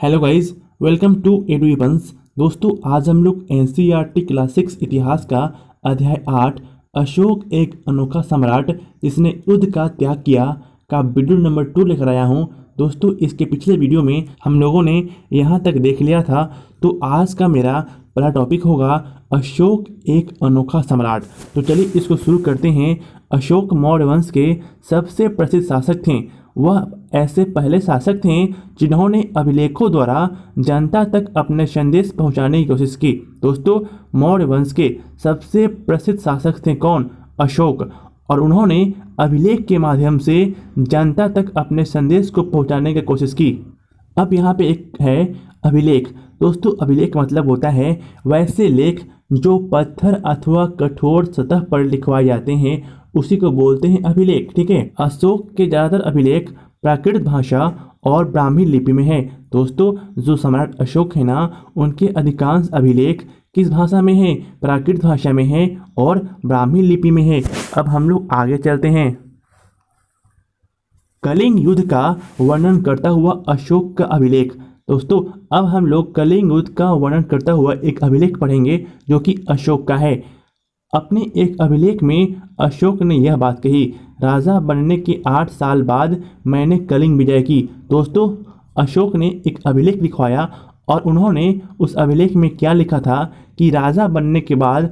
Hello guys, welcome to एडुइबंस। दोस्तों, आज हम लोग एनसीईआरटी क्लास 6 इतिहास का अध्याय 8 अशोक एक अनोखा सम्राट जिसने युद्ध का त्याग किया का वीडियो नंबर 2 लेकर आया हूँ। दोस्तों, इसके पिछले वीडियो में हम लोगों ने यहाँ तक देख लिया था, तो आज का मेरा पहला टॉपिक होगा अशोक एक अनोखा सम्राट। तो चलिए इसको शुरू करते हैं। अशोक मौर्य वंश के सबसे प्रसिद्ध शासक थे। वह ऐसे पहले शासक थे जिन्होंने अभिलेखों द्वारा जनता तक अपने संदेश पहुंचाने की कोशिश की। दोस्तों, मौर्य वंश के सबसे प्रसिद्ध शासक थे कौन? अशोक। और उन्होंने अभिलेख के माध्यम से जनता तक अपने संदेश को पहुंचाने की कोशिश की। अब यहाँ पे एक है अभिलेख। दोस्तों, अभिलेख मतलब होता है वैसे लेख जो पत्थर अथवा कठोर सतह पर लिखवाए जाते हैं, उसी को बोलते हैं अभिलेख। ठीक है। अशोक के ज़्यादातर अभिलेख प्राकृत भाषा और ब्राह्मी लिपि में है। दोस्तों, जो सम्राट अशोक है ना, उनके अधिकांश अभिलेख किस भाषा में है? प्राकृत भाषा में है और ब्राह्मी लिपि में है। अब हम लोग आगे चलते हैं। कलिंग युद्ध का वर्णन करता हुआ अशोक का अभिलेख। दोस्तों, अब हम लोग कलिंग युद्ध का वर्णन करता हुआ एक अभिलेख पढ़ेंगे जो कि अशोक का है। अपने एक अभिलेख में अशोक ने यह बात कही, राजा बनने के 8 साल बाद मैंने कलिंग विजय की। दोस्तों, अशोक ने एक अभिलेख लिखवाया और उन्होंने उस अभिलेख में क्या लिखा था कि राजा बनने के बाद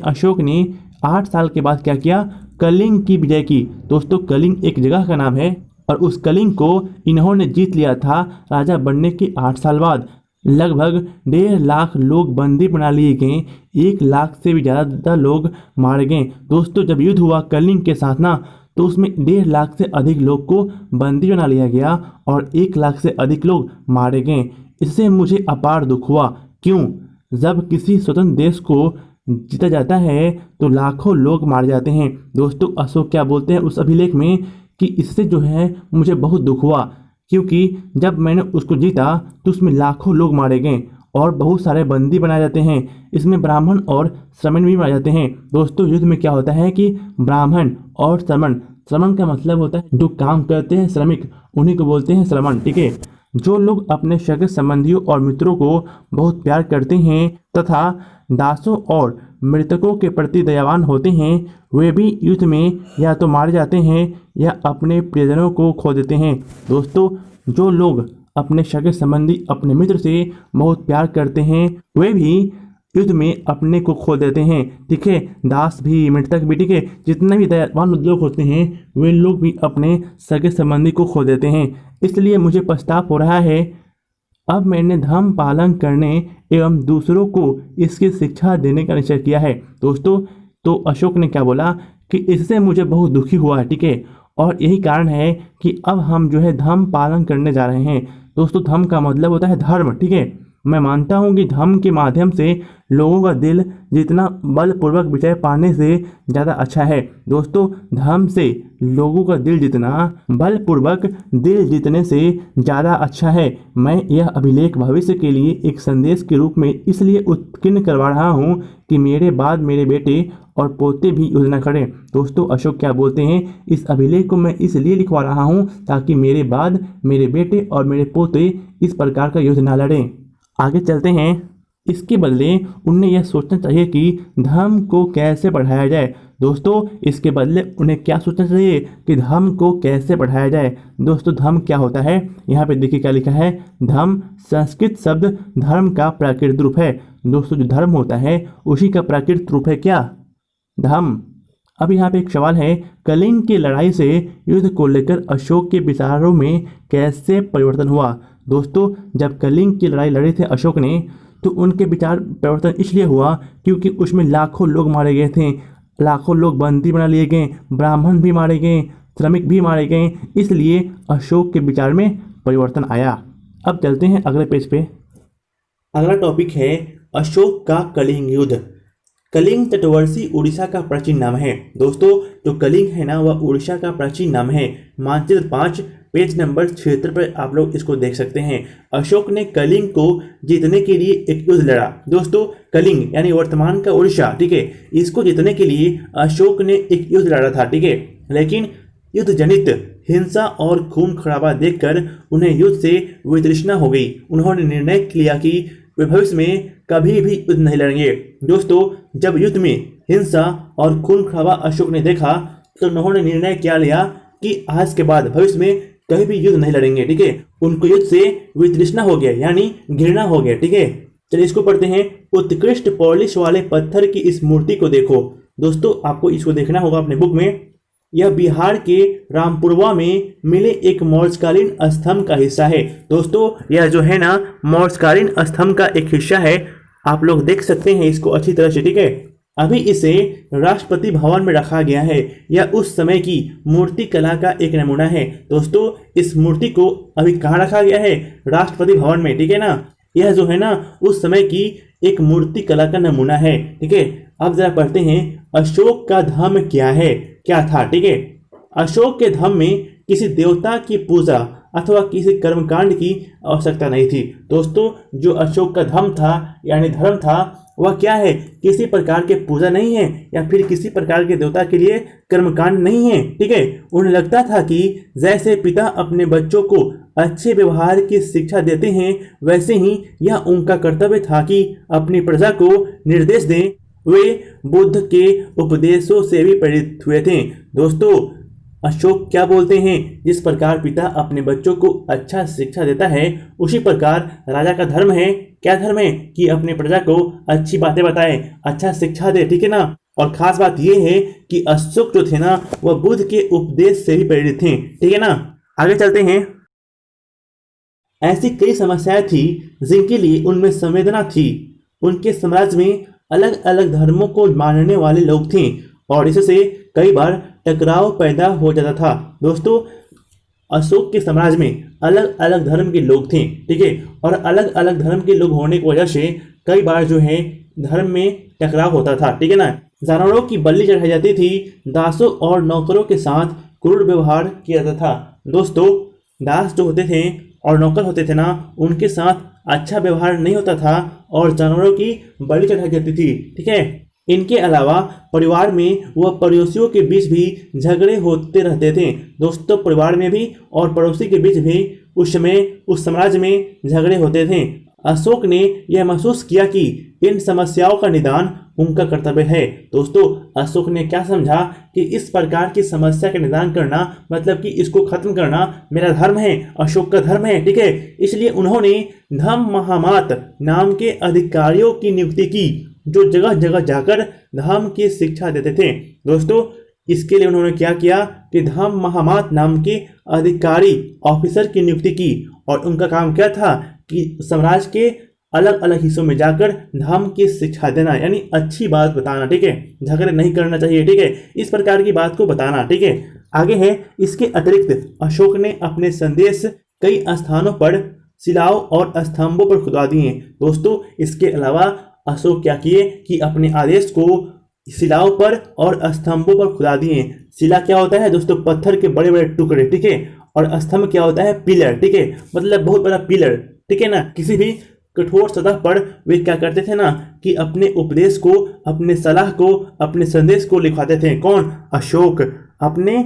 अशोक ने 8 साल के बाद क्या किया? कलिंग की विजय की। दोस्तों, कलिंग एक जगह का नाम है और उस कलिंग को इन्होंने जीत लिया था राजा बनने के 8 साल बाद। लगभग 1.5 लाख लोग बंदी बना लिए गए, 1 लाख से भी ज़्यादा लोग मारे गए। दोस्तों, जब युद्ध हुआ कलिंग के साथ ना, तो उसमें 1.5 लाख से अधिक लोग को बंदी बना लिया गया और 1 लाख से अधिक लोग मारे गए। इससे मुझे अपार दुख हुआ। क्यों? जब किसी स्वतंत्र देश को जीता जाता है तो लाखों लोग मारे जाते हैं। दोस्तों, अशोक क्या बोलते हैं उस अभिलेख में कि इससे जो है मुझे बहुत दुख हुआ, क्योंकि जब मैंने उसको जीता तो उसमें लाखों लोग मारे गए और बहुत सारे बंदी बनाए जाते हैं। इसमें ब्राह्मण और श्रमण भी मारे जाते हैं। दोस्तों, युद्ध में क्या होता है कि ब्राह्मण और श्रमण का मतलब होता है जो काम करते हैं, श्रमिक, उन्हीं को बोलते हैं श्रमण। ठीक है। जो लोग अपने सगे संबंधियों और मित्रों को बहुत प्यार करते हैं तथा दासों और मृतकों के प्रति दयावान होते हैं, वे भी युद्ध में या तो मारे जाते हैं या अपने प्रियजनों को खो देते हैं। दोस्तों, जो लोग अपने सगे संबंधी, अपने मित्र से बहुत प्यार करते हैं, वे भी युद्ध में अपने को खो देते हैं। ठीक है। दास भी, मृतक भी, ठीक है, जितने भी दयावान लोग होते हैं वे लोग भी अपने सगे संबंधी को खो देते हैं। इसलिए मुझे पछतावा हो रहा है। अब मैंने धर्म पालन करने एवं दूसरों को इसकी शिक्षा देने का निश्चय किया है। दोस्तों, तो अशोक ने क्या बोला कि इससे मुझे बहुत दुखी हुआ है। ठीक है। और यही कारण है कि अब हम जो है धर्म पालन करने जा रहे हैं। दोस्तों, धर्म का मतलब होता है धर्म। ठीक है। मैं मानता हूँ कि धर्म के माध्यम से लोगों का दिल जितना बलपूर्वक विजय पाने से ज़्यादा अच्छा है। दोस्तों, धर्म से लोगों का दिल जितना बलपूर्वक दिल जीतने से ज़्यादा अच्छा है। मैं यह अभिलेख भविष्य के लिए एक संदेश के रूप में इसलिए उत्कीर्ण करवा रहा हूँ कि मेरे बाद मेरे बेटे और पोते भी युद्ध न करें। दोस्तों, अशोक क्या बोलते हैं, इस अभिलेख को मैं इसलिए लिखवा रहा हूँ ताकि मेरे बाद मेरे बेटे और मेरे पोते इस प्रकार का युद्ध न लड़ें। आगे चलते हैं। इसके बदले उन्हें यह सोचना चाहिए कि धर्म को कैसे बढ़ाया जाए। दोस्तों, इसके बदले उन्हें क्या सोचना चाहिए कि धर्म को कैसे बढ़ाया जाए। दोस्तों, धर्म क्या होता है? यहाँ पे देखिए क्या लिखा है। धर्म संस्कृत शब्द धर्म का प्राकृत रूप है। दोस्तों, जो धर्म होता है उसी का प्राकृत रूप है क्या? धर्म। अब यहाँ पे एक सवाल है, कलिंग की लड़ाई से युद्ध को लेकर अशोक के विचारों में कैसे परिवर्तन हुआ? दोस्तों, जब कलिंग की लड़ाई लड़े थे अशोक ने, तो उनके विचार परिवर्तन इसलिए हुआ क्योंकि उसमें लाखों लोग मारे गए थे, लाखों लोग बंदी बना लिए गए, ब्राह्मण भी मारे गए, श्रमिक भी मारे गए। इसलिए अशोक के विचार में परिवर्तन आया। अब चलते हैं अगले पेज पे। अगला टॉपिक है अशोक का कलिंग युद्ध। कलिंग तटवर्षी उड़ीसा का प्राचीन नाम है। दोस्तों, जो कलिंग है ना, वह उड़ीसा का प्राचीन नाम है। मानचित्र 5 पेज नंबर 76 पर आप लोग इसको देख सकते हैं। अशोक ने कलिंग को जीतने के लिए एक युद्ध लड़ा। दोस्तों, कलिंग यानी वर्तमान का उड़ीसा, ठीक है, इसको जीतने के लिए अशोक ने एक युद्ध लड़ा था। ठीक है। लेकिन युद्ध जनित हिंसा और खून खराबा देखकर उन्हें युद्ध से वितृष्णा हो गई। उन्होंने निर्णय लिया कि वे भविष्य में कभी भी युद्ध नहीं लड़ेंगे। दोस्तों, जब युद्ध में हिंसा और खून खराबा अशोक ने देखा तो उन्होंने निर्णय क्या लिया कि आज के बाद भविष्य में कभी भी युद्ध नहीं लड़ेंगे। ठीक है, उनको युद्ध से वितृष्णा हो गया, यानी घृणा हो गया। ठीक है, चलिए इसको पढ़ते हैं। उत्कृष्ट पॉलिश वाले पत्थर की इस मूर्ति को देखो। दोस्तों, आपको इसको देखना होगा अपने बुक में। यह बिहार के रामपुरवा में मिले एक मौर्यकालीन स्तंभ का हिस्सा है। दोस्तों, यह जो है ना मौर्यकालीन स्तंभ का एक हिस्सा है। आप लोग देख सकते हैं इसको अच्छी तरह से। ठीक है, अभी इसे राष्ट्रपति भवन में रखा गया है। यह उस समय की मूर्ति कला का एक नमूना है। दोस्तों, इस मूर्ति को अभी कहाँ रखा गया है? राष्ट्रपति भवन में। ठीक है ना, यह जो है ना उस समय की एक मूर्ति कला का नमूना है। ठीक है, अब जरा पढ़ते हैं अशोक का धर्म क्या है, क्या था। ठीक है, अशोक के धर्म में किसी देवता की पूजा अथवा किसी कर्मकांड की आवश्यकता नहीं थी। दोस्तों, जो अशोक का धर्म था यानी धर्म था वह क्या है? किसी प्रकार के पूजा नहीं है या फिर किसी प्रकार के देवता के लिए कर्मकांड नहीं है। ठीक है, उन्हें लगता था कि जैसे पिता अपने बच्चों को अच्छे व्यवहार की शिक्षा देते हैं, वैसे ही यह उनका कर्तव्य था कि अपनी प्रजा को निर्देश दें। वे बुद्ध के उपदेशों से भी प्रेरित हुए थे। दोस्तों, अशोक क्या बोलते हैं? जिस प्रकार पिता अपने बच्चों को अच्छा शिक्षा देता है, उसी प्रकार राजा का धर्म है। क्या धर्म है? कि अपने प्रजा को अच्छी बातें बताए, अच्छा शिक्षा दे। ठीक है ना, और खास बात यह है कि अशोक जो थे ना वह बुद्ध के उपदेश से भी प्रेरित थे। ठीक है ना, आगे चलते हैं। ऐसी कई समस्याएं थी जिनके लिए उनमें संवेदना थी। उनके साम्राज्य में अलग अलग धर्मों को मानने वाले लोग थे और इससे कई बार टकराव पैदा हो जाता था। दोस्तों, अशोक के साम्राज्य में अलग अलग धर्म के लोग थे। ठीक है, और अलग अलग धर्म के लोग होने की वजह से कई बार जो है धर्म में टकराव होता था। ठीक है ना, जानवरों की बलि चढ़ाई जाती थी। दासों और नौकरों के साथ क्रूर व्यवहार किया जाता था। दोस्तों, दास जो होते थे और नौकर होते थे ना, उनके साथ अच्छा व्यवहार नहीं होता था और जानवरों की बलि चढ़ाई जाती थी। ठीक है, इनके अलावा परिवार में व पड़ोसियों के बीच भी झगड़े होते रहते थे। दोस्तों, परिवार में भी और पड़ोसी के बीच भी उस समय उस साम्राज्य में झगड़े होते थे। अशोक ने यह महसूस किया कि इन समस्याओं का निदान उनका कर्तव्य है। दोस्तों, अशोक ने क्या समझा कि इस प्रकार की समस्या का निदान करना मतलब कि इसको खत्म करना मेरा धर्म है, अशोक का धर्म है। ठीक है, इसलिए उन्होंने धम्म महामात नाम के अधिकारियों की नियुक्ति की, जो जगह जगह जाकर धर्म की शिक्षा देते थे। दोस्तों, इसके लिए उन्होंने क्या किया कि धम्म महामात नाम के अधिकारी ऑफिसर की नियुक्ति की और उनका काम क्या था कि साम्राज्य के अलग अलग हिस्सों में जाकर धर्म की शिक्षा देना, यानी अच्छी बात बताना। ठीक है, झगड़े नहीं करना चाहिए। ठीक है, इस प्रकार की बात को बताना। ठीक है, आगे है। इसके अतिरिक्त अशोक ने अपने संदेश कई स्थानों पर शिलाओं और स्तंभों पर खुदा दिए। दोस्तों, इसके अलावा अशोक क्या किए कि अपने आदेश को शिलाओं पर और स्तंभों पर खुदा दिए। शिला क्या होता है दोस्तों? पत्थर के बड़े बड़े टुकड़े। ठीक है, और स्तंभ क्या होता है? पिलर। ठीक है, मतलब बहुत बड़ा पिलर। ठीक है ना, किसी भी कठोर सतह पर वे क्या करते थे ना कि अपने उपदेश को, अपने सलाह को, अपने संदेश को लिखवाते थे। कौन? अशोक, अपने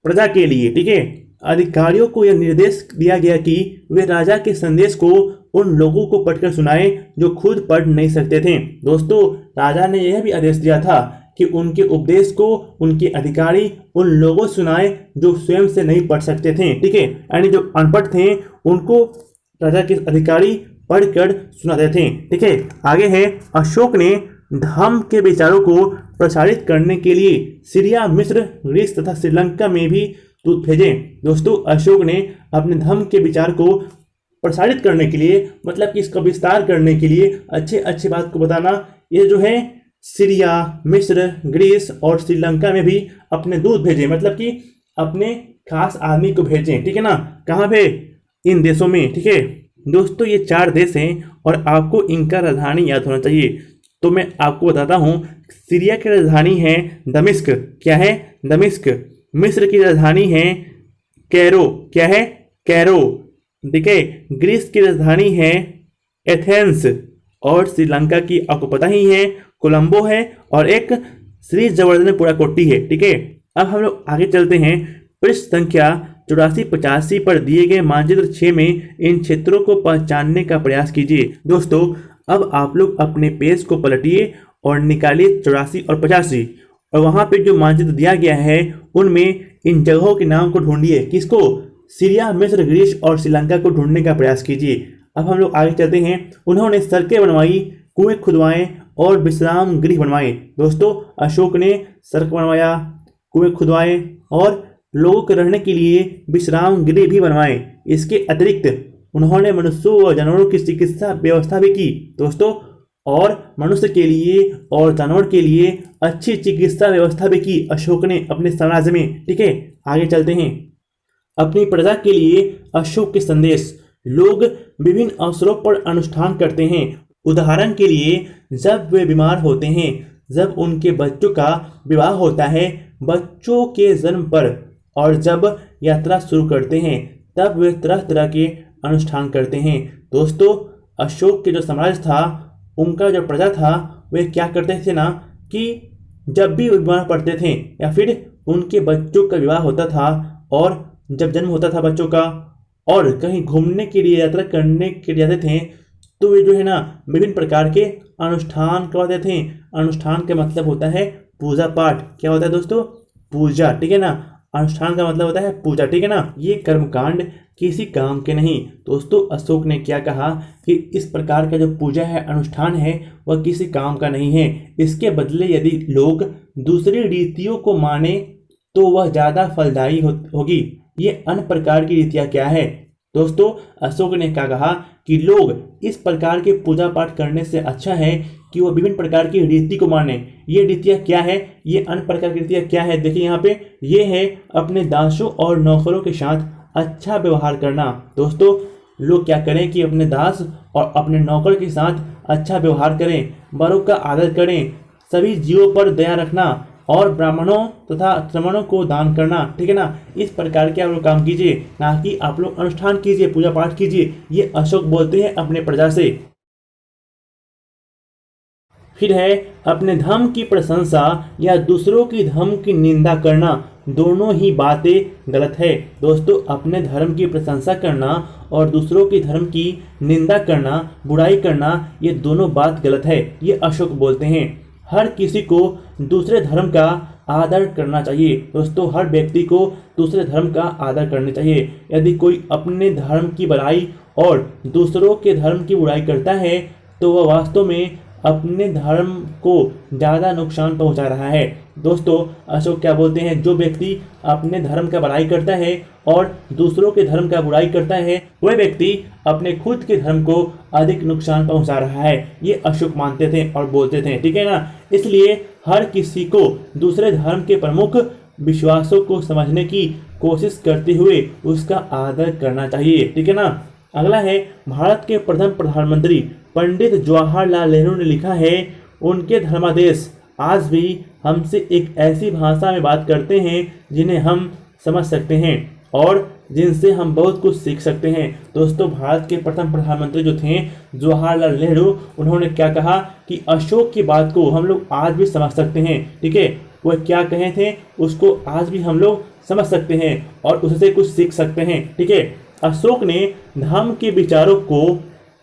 प्रजा के लिए। ठीक है, अधिकारियों को यह निर्देश दिया गया कि वे राजा के संदेश को उन लोगों को पढ़कर सुनाए जो खुद पढ़ नहीं सकते थे। दोस्तों, राजा ने यह भी आदेश दिया था कि उनके उपदेश को उनके अधिकारी उन लोगों सुनाए जो स्वयं से नहीं पढ़ सकते थे। ठीक है, यानी जो अनपढ़ थे उनको राजा के अधिकारी पढ़कर सुनाते थे। ठीक है, आगे है। अशोक ने धम्म के विचारों को प्रसारित करने के लिए सीरिया, मिस्र, ग्रीस तथा श्रीलंका में भी दूत भेजे। दोस्तों, अशोक ने अपने धम्म के विचार को प्रसारित करने के लिए, मतलब कि इसका विस्तार करने के लिए, अच्छे बात को बताना, ये जो है सीरिया, मिस्र, ग्रीस और श्रीलंका में भी अपने दूत भेजे, मतलब कि अपने खास आदमी को भेजे। ठीक है ना, कहाँ पे? इन देशों में। ठीक है दोस्तों, ये 4 देश हैं और आपको इनका राजधानी याद होना चाहिए। तो मैं आपको बताता हूँ। सीरिया की राजधानी है दमिश्क। क्या है? दमिश्क। मिस्र की राजधानी है कैरो। क्या है? कैरो। ठीक है, ग्रीस की राजधानी है एथेंस और श्रीलंका की आपको पता ही है कोलंबो है और एक श्री जवर्धन पुराकोट्टी है। ठीक है, अब हम लोग आगे चलते हैं। पृष्ठ संख्या 84-85 पर दिए गए मानचित्र 6 में इन क्षेत्रों को पहचानने का प्रयास कीजिए। दोस्तों अब आप लोग अपने पेज को पलटिए और निकालिए 84 और 85 और वहां पे जो मानचित्र दिया गया है उनमें इन जगहों के नाम को ढूंढिए। किसको? सीरिया, मिस्र, ग्रीस और श्रीलंका को ढूंढने का प्रयास कीजिए। अब हम लोग आगे चलते हैं। उन्होंने सड़कें बनवाई, कुएं खुदवाए और विश्राम गृह बनवाए। दोस्तों अशोक ने सड़क बनवाया, कुएं खुदवाए और लोगों के रहने के लिए विश्राम गृह भी बनवाए। इसके अतिरिक्त उन्होंने मनुष्यों और जानवरों की चिकित्सा व्यवस्था भी की। दोस्तों और मनुष्य के लिए और जानवर के लिए अच्छी चिकित्सा व्यवस्था भी की अशोक ने अपने साम्राज्य में। ठीक है, आगे चलते हैं। अपनी प्रजा के लिए अशोक के संदेश। लोग विभिन्न अवसरों पर अनुष्ठान करते हैं। उदाहरण के लिए जब वे बीमार होते हैं, जब उनके बच्चों का विवाह होता है, बच्चों के जन्म पर और जब यात्रा शुरू करते हैं, तब वे तरह तरह के अनुष्ठान करते हैं। दोस्तों अशोक के जो साम्राज्य था, उनका जो प्रजा था, वे क्या करते थे ना कि जब भी बीमार पड़ते थे या फिर उनके बच्चों का विवाह होता था और जब जन्म होता था बच्चों का और कहीं घूमने के लिए यात्रा करने के लिए जाते थे, तो वे जो है ना विभिन्न प्रकार के अनुष्ठान करवाते थे। अनुष्ठान का मतलब होता है पूजा पाठ। क्या होता है दोस्तों? पूजा। ठीक है ना, अनुष्ठान का मतलब होता है पूजा। ठीक है ना, ये कर्मकांड किसी काम के नहीं। दोस्तों अशोक ने क्या कहा कि इस प्रकार का जो पूजा है, अनुष्ठान है, वह किसी काम का नहीं है। इसके बदले यदि लोग दूसरी रीतियों को माने तो वह ज़्यादा फलदायी होगी। ये अन्य प्रकार की रीतियाँ क्या है? दोस्तों अशोक ने क्या कहा कि लोग इस प्रकार के पूजा पाठ करने से अच्छा है कि वो विभिन्न प्रकार की रीति को माने। ये रीतियाँ क्या है? ये अन्य प्रकार की रीतियाँ क्या है? देखिए यहाँ पे ये है अपने दासों और नौकरों के साथ अच्छा व्यवहार करना। दोस्तों लोग क्या करें कि अपने दास और अपने नौकर के साथ अच्छा व्यवहार करें, बड़ों का आदर करें, सभी जीवों पर दया रखना और ब्राह्मणों तथा श्रमणों को दान करना। ठीक है ना, इस प्रकार के आप लोग काम कीजिए, ना कि आप लोग अनुष्ठान कीजिए, पूजा पाठ कीजिए। ये अशोक बोलते हैं अपने प्रजा से। फिर है अपने धर्म की प्रशंसा या दूसरों की धर्म की निंदा करना। दोनों ही बातें गलत है। दोस्तों अपने धर्म की प्रशंसा करना और दूसरों की धर्म की निंदा करना, बुराई करना, ये दोनों बात गलत है। ये अशोक बोलते हैं। हर किसी को दूसरे धर्म का आदर करना चाहिए। दोस्तों हर व्यक्ति को दूसरे धर्म का आदर करना चाहिए। यदि कोई अपने धर्म की बड़ाई और दूसरों के धर्म की बुराई करता है तो वह वास्तव में अपने धर्म को ज़्यादा नुकसान पहुंचा रहा है। दोस्तों अशोक क्या बोलते हैं? जो व्यक्ति अपने धर्म का बड़ाई करता है और दूसरों के धर्म का बुराई करता है, वह व्यक्ति अपने खुद के धर्म को अधिक नुकसान पहुंचा रहा है। ये अशोक मानते थे और बोलते थे। ठीक है ना, इसलिए हर किसी को दूसरे धर्म के प्रमुख विश्वासों को समझने की कोशिश करते हुए उसका आदर करना चाहिए। ठीक है ना। अगला है भारत के प्रथम प्रधानमंत्री पंडित जवाहरलाल नेहरू ने लिखा है, उनके धर्मादेश आज भी हमसे एक ऐसी भाषा में बात करते हैं जिन्हें हम समझ सकते हैं और जिनसे हम बहुत कुछ सीख सकते हैं। दोस्तों भारत के प्रथम प्रधानमंत्री जो थे जवाहरलाल नेहरू, उन्होंने क्या कहा कि अशोक की बात को हम लोग आज भी समझ सकते हैं। ठीक है, वह क्या कहे थे उसको आज भी हम लोग समझ सकते हैं और उससे कुछ सीख सकते हैं। ठीक है, अशोक ने धर्म के विचारों को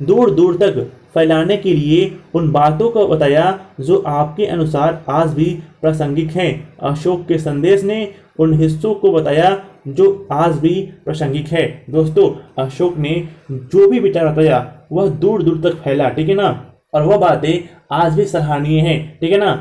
दूर दूर तक फैलाने के लिए उन बातों को बताया जो आपके अनुसार आज भी प्रासंगिक हैं। अशोक के संदेश ने उन हिस्सों को बताया जो आज भी प्रासंगिक है। दोस्तों अशोक ने जो भी विचार बताया वह दूर दूर तक फैला। ठीक है ना, और वह बातें आज भी सराहनीय हैं। ठीक है ना।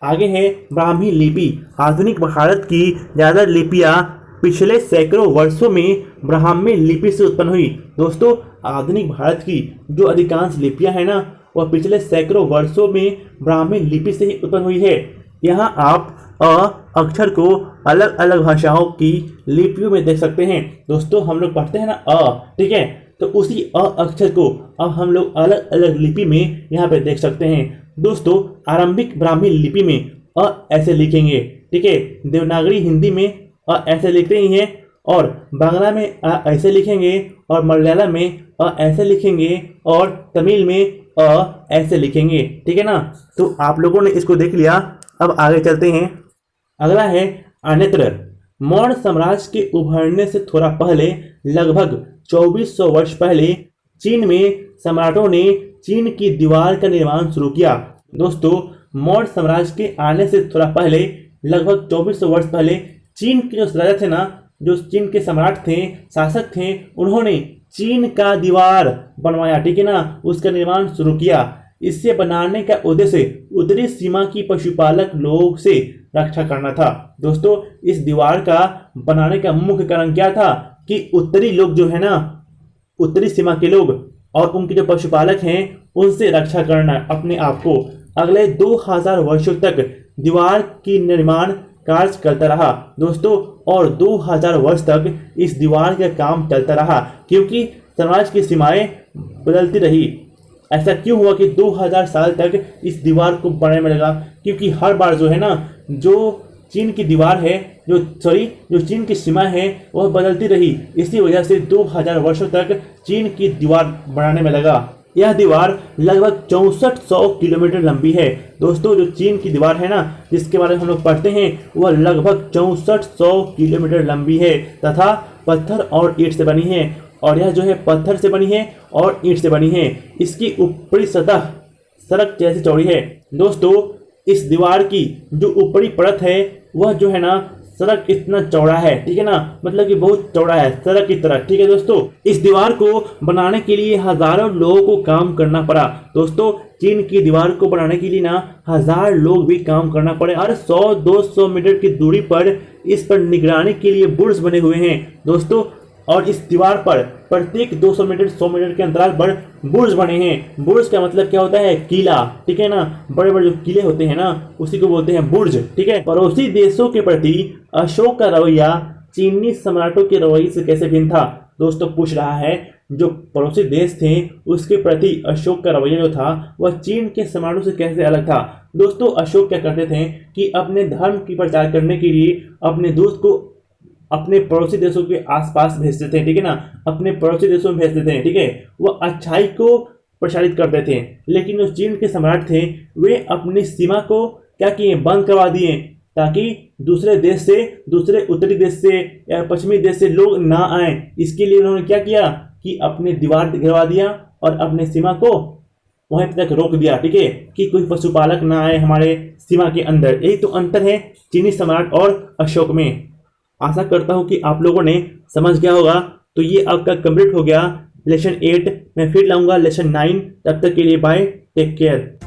आगे है ब्राह्मी लिपि। आधुनिक भारत की ज़्यादा लिपियाँ पिछले सैकड़ों वर्षों में ब्राह्मी लिपि से उत्पन्न हुई। दोस्तों आधुनिक भारत की जो अधिकांश लिपियां हैं ना, वह पिछले सैकड़ों वर्षों में ब्राह्मी लिपि से ही उत्पन्न हुई है। यहाँ आप अ अक्षर को अलग अलग भाषाओं की लिपियों में देख सकते हैं। दोस्तों हम लोग पढ़ते हैं ना अ, ठीक है, तो उसी अ अक्षर को अब हम लोग अलग अलग लिपि में यहाँ पे देख सकते हैं। दोस्तों आरंभिक ब्राह्मी लिपि में अ ऐसे लिखेंगे। ठीक है, देवनागरी हिंदी में अ ऐसे लिखते ही हैं और बांग्ला में अ ऐसे लिखेंगे और मलयालम में अ ऐसे लिखेंगे और तमिल में अ ऐसे लिखेंगे। ठीक है ना, तो आप लोगों ने इसको देख लिया। अब आगे चलते हैं। अगला है अन्यत्र। मौर्य साम्राज्य के उभरने से थोड़ा पहले लगभग 2400 वर्ष पहले चीन में सम्राटों ने चीन की दीवार का निर्माण शुरू किया। दोस्तों, मौर्य साम्राज्य के आने से थोड़ा पहले लगभग 2400 वर्ष पहले चीन के जो राजा थे ना, जो चीन के सम्राट थे, शासक थे, उन्होंने चीन का दीवार बनवाया, ठीक है ना, उसका निर्माण शुरू किया। इसे बनाने का उद्देश्य उत्तरी सीमा की पशुपालक लोग से रक्षा करना था। दोस्तों, इस दीवार का बनाने का मुख्य कारण क्या था कि उत्तरी लोग जो है ना, उत्तरी सीमा के लोग और उनके जो पशुपालक हैं उनसे रक्षा करना अपने आप को। अगले 2000 वर्षों तक दीवार की निर्माण कार्य चलता रहा दोस्तों, और 2000 वर्ष तक इस दीवार का काम चलता रहा क्योंकि साम्राज्य की सीमाएं बदलती रही। ऐसा क्यों हुआ कि 2000 साल तक इस दीवार को बनने में लगा? क्योंकि हर बार जो है ना, जो चीन की दीवार है, जो चीन की सीमा है वह बदलती रही। इसी वजह से 2000 वर्षों तक चीन की दीवार बनाने में लगा। यह दीवार लगभग 6400 किलोमीटर लंबी है। दोस्तों, जो चीन की दीवार है ना, जिसके बारे में हम लोग पढ़ते हैं, वह लगभग 6400 किलोमीटर लंबी है तथा पत्थर और ईंट से बनी है। और यह जो है पत्थर से बनी है और ईंट से बनी है। इसकी ऊपरी सतह सड़क जैसी चौड़ी है। दोस्तों, इस दीवार की जो ऊपरी परत है वह जो है ना, सड़क इतना चौड़ा है, ठीक है ना, मतलब कि बहुत चौड़ा है सड़क की तरह, ठीक है दोस्तों। इस दीवार को बनाने के लिए हजारों लोगों को काम करना पड़ा। दोस्तों, चीन की दीवार को बनाने के लिए ना 1000 लोग भी काम करना पड़े और 100-200 मीटर की दूरी पर इस पर निगरानी के लिए बुर्ज बने हुए हैं दोस्तों। और इस दीवार पर प्रत्येक 200 मीटर 100 मीटर के अंतराल पर बुर्ज बने हैं। बुर्ज का मतलब क्या होता है? किला, ठीक है ना, बड़े बड़े जो किले होते हैं ना, उसी को बोलते हैं बुर्ज, ठीक है। पड़ोसी देशों के प्रति अशोक का रवैया चीनी सम्राटों के रवैये से कैसे भिन्न था? दोस्तों, पूछ रहा है जो पड़ोसी देश थे उसके प्रति अशोक का रवैया जो था वह चीन के सम्राटों से कैसे अलग था। दोस्तों, अशोक क्या करते थे कि अपने धर्म की प्रचार करने के लिए अपने दूत को अपने पड़ोसी देशों के आसपास भेजते थे, ठीक है ना, अपने पड़ोसी देशों में भेजते थे, ठीक है। वह अच्छाई को प्रसारित करते थे। लेकिन जो चीन के सम्राट थे वे अपनी सीमा को क्या किए? बंद करवा दिए, ताकि दूसरे देश से, दूसरे उत्तरी देश से या पश्चिमी देश से लोग ना आए। इसके लिए उन्होंने क्या किया कि अपने दीवार गिरवा दिया और अपने सीमा को वहीं तक रोक दिया, ठीक है, कि कोई पशुपालक ना आए हमारे सीमा के अंदर। यही तो अंतर है चीनी सम्राट और अशोक में। आशा करता हूं कि आप लोगों ने समझ गया होगा। तो ये आपका कंप्लीट हो गया लेसन 8। मैं फिर लाऊंगा लेसन 9। तब तक के लिए बाय, टेक केयर।